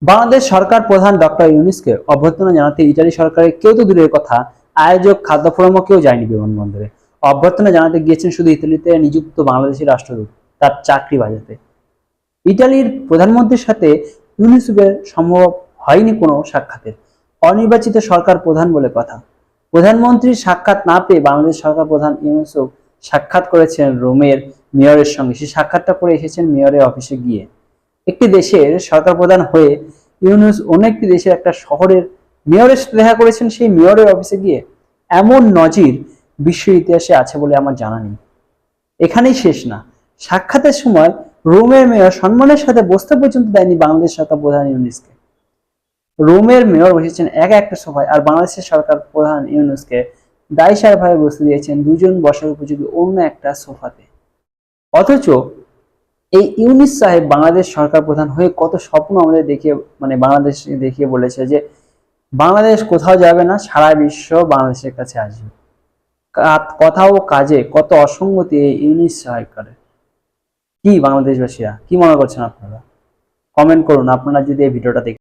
বাংলাদেশ সরকার প্রধান ডক্টর ইউনূসকে অভ্যর্থনা জানাতে ইতালি সরকারের কেউ তো দূরের কথা, আয়োজক খাদ্য ফোরামও কেউ যায়নি বিমানবন্দরে। অভ্যর্থনা জানাতে গিয়েছেন শুধু ইতালিতে নিযুক্ত বাংলাদেশি রাষ্ট্রদূত তার চাকরি বাজাতে। ইটালির প্রধানমন্ত্রীর সাথে ইউনূসের সম্ভব হয়নি কোনো সাক্ষাতের। অনির্বাচিত সরকার প্রধান বলে কথা। প্রধানমন্ত্রীর সাক্ষাৎ না পেয়ে বাংলাদেশ সরকার প্রধান ইউনূস সাক্ষাৎ করেছেন রোমের মেয়রের সঙ্গে। সেই সাক্ষাৎটা করে এসেছেন মেয়রের অফিসে গিয়ে। একটি দেশের সরকার প্রধান হয়ে ইউনূস অন্য একটি দেশের একটা শহরের মেয়রের সাথে দেখা করেছেন সেই মেয়রের অফিসে গিয়ে। এমন নজির বিশ্ব ইতিহাসে আছে বলে আমার জানা নেই। এখানেই শেষ না, সাক্ষাতের সময় রোমের মেয়র সম্মানের সাথে বসতে পর্যন্ত দেয়নি বাংলাদেশ সরকার প্রধান ইউনূসকে। রোমের মেয়র বসেছেন একটা সোফায়, আর বাংলাদেশের সরকার প্রধান ইউনূসকে দায়সার ভাবে বসতে দিয়েছেন দুজন বসার উপযোগী অন্য একটা সোফাতে। অথচ এই ইউনূস সাহেব বাংলাদেশ সরকার প্রধান হয়ে কত স্বপ্ন আমাদের দেখিয়ে, বাংলাদেশ দেখিয়ে বলেছে যে বাংলাদেশ কোথাও যাবে না, সারা বিশ্ব বাংলাদেশের কাছে আসবে। কথা ও কাজে কত অসঙ্গতি এই ইউনূস সরকারের। কি বাংলাদেশবাসীরা কি মনে করছেন আপনারা? কমেন্ট করুন আপনারা যদি এই ভিডিওটা দেখেন।